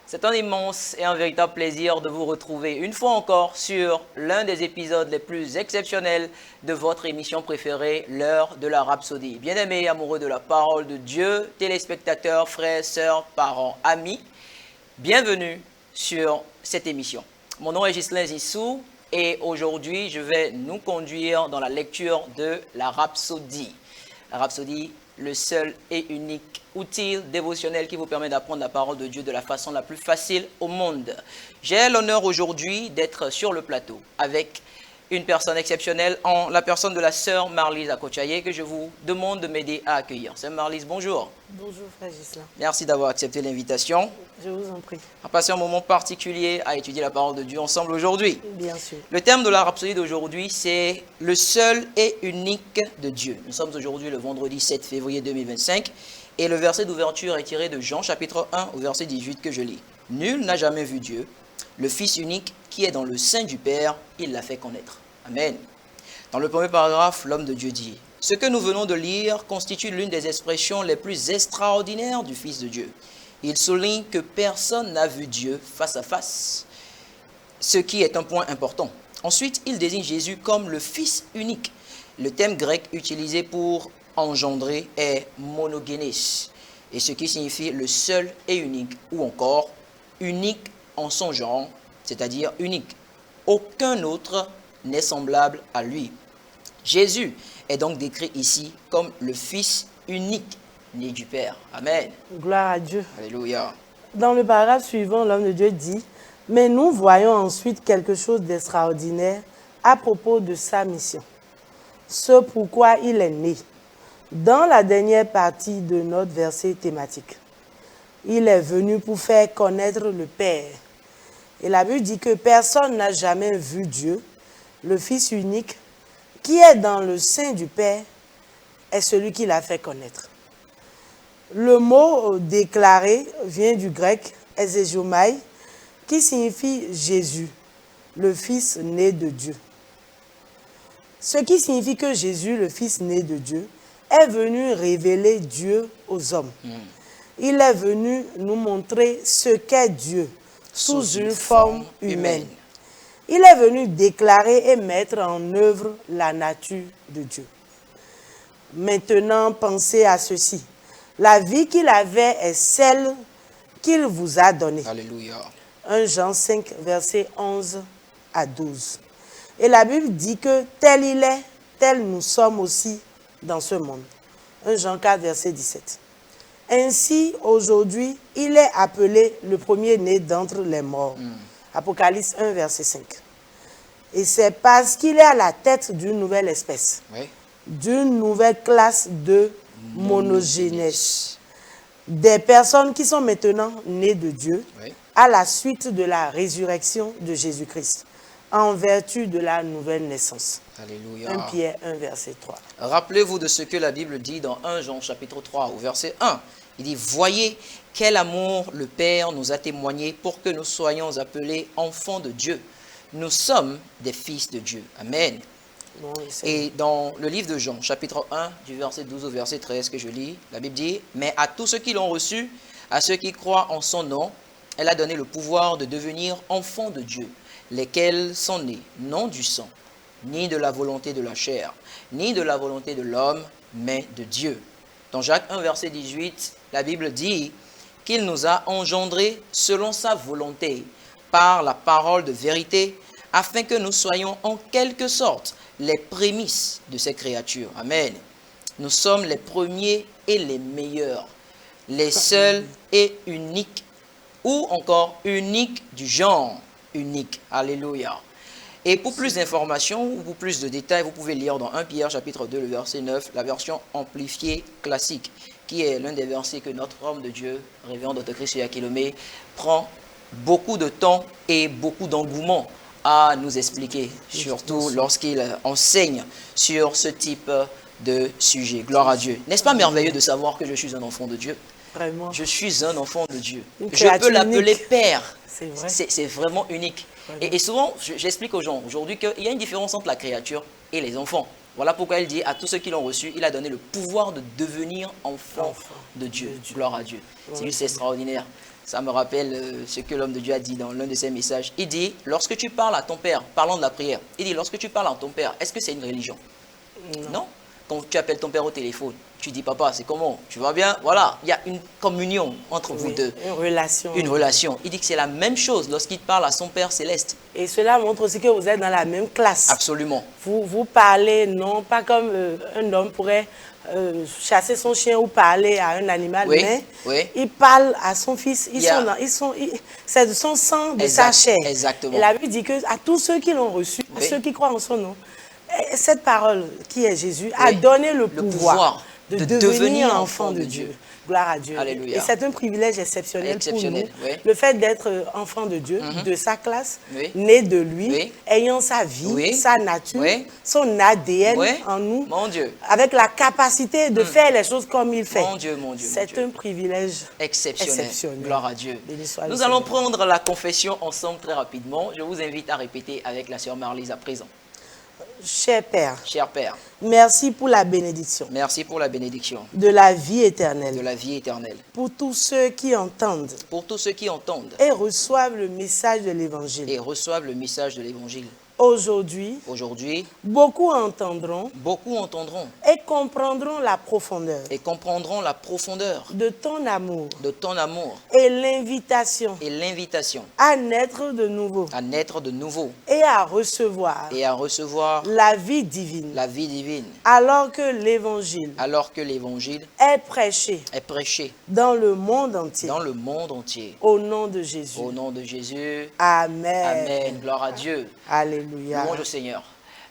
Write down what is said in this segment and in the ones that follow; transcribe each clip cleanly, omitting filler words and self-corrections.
C'est un immense et un véritable plaisir de vous retrouver une fois encore sur l'un des épisodes les plus exceptionnels de votre émission préférée, l'heure de la Rhapsodie. Bien-aimés, amoureux de la parole de Dieu, téléspectateurs, frères, sœurs, parents, amis, bienvenue sur cette émission. Mon nom est Ghislain Zissou et aujourd'hui, je vais nous conduire dans la lecture de la Rhapsodie. La Rhapsodie, le seul et unique outil dévotionnel qui vous permet d'apprendre la parole de Dieu de la façon la plus facile au monde. J'ai l'honneur aujourd'hui d'être sur le plateau avec une personne exceptionnelle, en la personne de la sœur Marlise Akochaye, que je vous demande de m'aider à accueillir. Sœur Marlise, bonjour. Bonjour, frère Ghislain. Merci d'avoir accepté l'invitation. Je vous en prie. On va passer un moment particulier à étudier la parole de Dieu ensemble aujourd'hui. Bien sûr. Le thème de la Rhapsodie d'aujourd'hui, c'est le seul et unique de Dieu. Nous sommes aujourd'hui le vendredi 7 février 2025 et le verset d'ouverture est tiré de Jean chapitre 1 au verset 18 que je lis. Nul n'a jamais vu Dieu, le Fils unique qui est dans le sein du Père, il l'a fait connaître. Amen. Dans le premier paragraphe, l'homme de Dieu dit: ce que nous venons de lire constitue l'une des expressions les plus extraordinaires du Fils de Dieu. Il souligne que personne n'a vu Dieu face à face, ce qui est un point important. Ensuite, il désigne Jésus comme le Fils unique. Le terme grec utilisé pour engendrer est monogénès, et ce qui signifie le seul et unique, ou encore unique en son genre, c'est-à-dire unique. Aucun autre n'est semblable à lui. Jésus est donc décrit ici comme le Fils unique, né du Père. Amen. Gloire à Dieu. Alléluia. Dans le paragraphe suivant, l'homme de Dieu dit: mais nous voyons ensuite quelque chose d'extraordinaire à propos de sa mission. Ce pourquoi il est né. Dans la dernière partie de notre verset thématique, il est venu pour faire connaître le Père. Et la Bible dit que personne n'a jamais vu Dieu, le Fils unique, qui est dans le sein du Père, est celui qui l'a fait connaître. Le mot déclaré vient du grec exégomai, qui signifie Jésus, le Fils né de Dieu. Ce qui signifie que Jésus, le Fils né de Dieu, est venu révéler Dieu aux hommes. Il est venu nous montrer ce qu'est Dieu sous une forme humaine. Il est venu déclarer et mettre en œuvre la nature de Dieu. Maintenant, pensez à ceci. La vie qu'il avait est celle qu'il vous a donnée. Alléluia. 1 Jean 5, versets 11 à 12. Et la Bible dit que tel il est, tel nous sommes aussi dans ce monde. 1 Jean 4, verset 17. Ainsi, aujourd'hui, il est appelé le premier-né d'entre les morts. Apocalypse 1, verset 5. Et c'est parce qu'il est à la tête d'une nouvelle espèce, d'une nouvelle classe de monogénèse, des personnes qui sont maintenant nées de Dieu à la suite de la résurrection de Jésus-Christ, en vertu de la nouvelle naissance. Alléluia. 1 Pierre 1, verset 3. Rappelez-vous de ce que la Bible dit dans 1 Jean chapitre 3 au verset 1. Il dit: voyez quel amour le Père nous a témoigné pour que nous soyons appelés enfants de Dieu. Nous sommes des fils de Dieu. Amen. Bon, et dans le livre de Jean, chapitre 1, du verset 12 au verset 13 que je lis, la Bible dit: mais à tous ceux qui l'ont reçu, à ceux qui croient en son nom, elle a donné le pouvoir de devenir enfants de Dieu, lesquels sont nés, non du sang, ni de la volonté de la chair, ni de la volonté de l'homme, mais de Dieu. Dans Jacques 1, verset 18, la Bible dit qu'il nous a engendrés selon sa volonté, par la parole de vérité, afin que nous soyons en quelque sorte les prémices de ces créatures. Amen. Nous sommes les premiers et les meilleurs, les seuls et uniques, ou encore uniques du genre unique. Alléluia. Et pour plus d'informations ou pour plus de détails, vous pouvez lire dans 1 Pierre chapitre 2, le verset 9, la version amplifiée classique, qui est l'un des versets que notre homme de Dieu, révérend Dr. Christ Yakilomé, prend beaucoup de temps et beaucoup d'engouement à nous expliquer, surtout lorsqu'il enseigne sur ce type de sujet. Gloire à Dieu. N'est-ce pas merveilleux de savoir que je suis un enfant de Dieu? Vraiment. Je suis un enfant de Dieu. Je peux l'appeler Père. C'est vrai. C'est vraiment unique. Et souvent, j'explique aux gens aujourd'hui qu'il y a une différence entre la créature et les enfants. Voilà pourquoi il dit à tous ceux qui l'ont reçu, il a donné le pouvoir de devenir enfant de Dieu. Gloire à Dieu. C'est juste extraordinaire. Ça me rappelle ce que l'homme de Dieu a dit dans l'un de ses messages. Il dit, lorsque tu parles à ton père, parlons de la prière, il dit, lorsque tu parles à ton père, est-ce que c'est une religion? Non. Quand tu appelles ton père au téléphone, tu dis, papa, c'est comment? Tu vas bien? Voilà, il y a une communion entre vous deux. Une relation. Une relation. Il dit que c'est la même chose lorsqu'il parle à son Père céleste. Et cela montre aussi que vous êtes dans la même classe. Absolument. Vous parlez, non pas comme un homme pourrait chasser son chien ou parler à un animal, mais il parle à son fils. C'est de son sang, de sa chair. Exactement. Et la Bible dit que à tous ceux qui l'ont reçu, à ceux qui croient en son nom, cette parole qui est Jésus a donné le pouvoir de devenir enfant de Dieu. Gloire à Dieu. Alléluia. Et c'est un privilège exceptionnel pour nous. Le fait d'être enfant de Dieu, de sa classe, né de lui, ayant sa vie, sa nature, son ADN en nous, mon Dieu, avec la capacité de faire les choses comme il fait. Mon Dieu, mon Dieu. C'est un privilège exceptionnel. Gloire à Dieu. Nous allons prendre la confession ensemble très rapidement. Je vous invite à répéter avec la sœur Marlise à présent. Cher Père, merci pour la bénédiction. Merci pour la bénédiction. De la vie éternelle. De la vie éternelle. Pour tous ceux qui entendent. Pour tous ceux qui entendent. Et reçoivent le message de l'évangile. Et reçoivent le message de l'évangile. Aujourd'hui, beaucoup entendront et comprendront la profondeur de ton amour et l'invitation à naître de nouveau et à recevoir la vie divine alors que l'évangile est prêché dans le monde entier au nom de Jésus. Amen. Amen. Gloire à Dieu. Alléluia. Louange au Seigneur.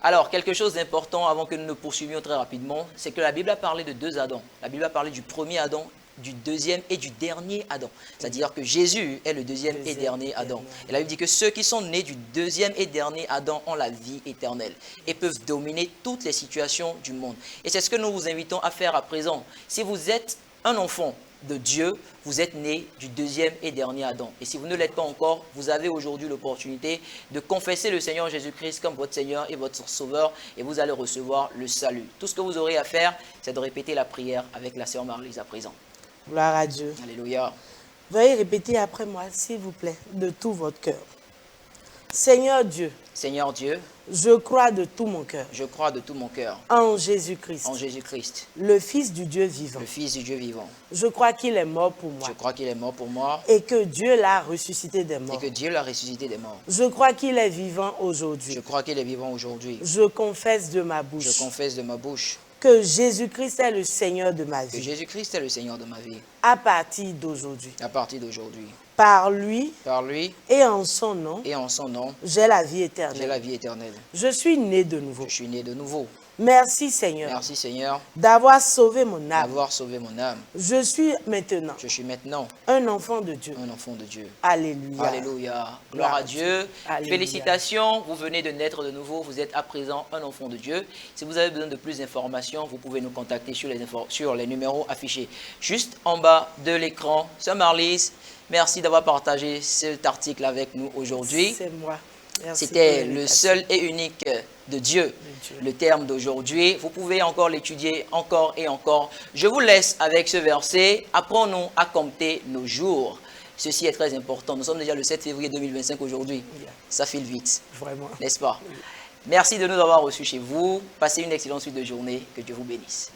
Alors, quelque chose d'important avant que nous ne poursuivions très rapidement, c'est que la Bible a parlé de deux Adams. La Bible a parlé du premier Adam, du deuxième et du dernier Adam. C'est-à-dire que Jésus est le deuxième et dernier Adam. Et la Bible dit que ceux qui sont nés du deuxième et dernier Adam ont la vie éternelle et peuvent dominer toutes les situations du monde. Et c'est ce que nous vous invitons à faire à présent. Si vous êtes un enfant de Dieu, vous êtes né du deuxième et dernier Adam. Et si vous ne l'êtes pas encore, vous avez aujourd'hui l'opportunité de confesser le Seigneur Jésus-Christ comme votre Seigneur et votre Sauveur et vous allez recevoir le salut. Tout ce que vous aurez à faire, c'est de répéter la prière avec la sœur Marlise à présent. Gloire à Dieu. Alléluia. Veuillez répéter après moi, s'il vous plaît, de tout votre cœur. Seigneur Dieu. Seigneur Dieu. Je crois de tout mon cœur. Je crois de tout mon cœur. En Jésus-Christ. En Jésus-Christ. Le Fils du Dieu vivant. Le Fils du Dieu vivant. Je crois qu'il est mort pour moi. Je crois qu'il est mort pour moi. Et que Dieu l'a ressuscité des morts. Et que Dieu l'a ressuscité des morts. Je crois qu'il est vivant aujourd'hui. Je crois qu'il est vivant aujourd'hui. Je confesse de ma bouche. Je confesse de ma bouche. Que Jésus-Christ est le Seigneur de ma vie. Que Jésus-Christ est le Seigneur de ma vie. À partir d'aujourd'hui. À partir d'aujourd'hui. Par lui, et en son nom, j'ai la vie éternelle. J'ai la vie éternelle. Je suis né de nouveau. Je suis né de nouveau. Merci Seigneur. Merci Seigneur. D'avoir sauvé mon âme. D'avoir sauvé mon âme. Je suis maintenant. Un enfant de Dieu. Un enfant de Dieu. Alléluia. Alléluia. Gloire à Dieu. Alléluia. Félicitations. Vous venez de naître de nouveau. Vous êtes à présent un enfant de Dieu. Si vous avez besoin de plus d'informations, vous pouvez nous contacter sur les numéros affichés juste en bas de l'écran. Sœur Marlise, merci d'avoir partagé cet article avec nous aujourd'hui. C'est moi. C'était le seul et unique de Dieu, le terme d'aujourd'hui. Vous pouvez encore l'étudier encore et encore. Je vous laisse avec ce verset. Apprenons à compter nos jours. Ceci est très important. Nous sommes déjà le 7 février 2025 aujourd'hui. Ça file vite. Vraiment. N'est-ce pas? Merci de nous avoir reçus chez vous. Passez une excellente suite de journée. Que Dieu vous bénisse.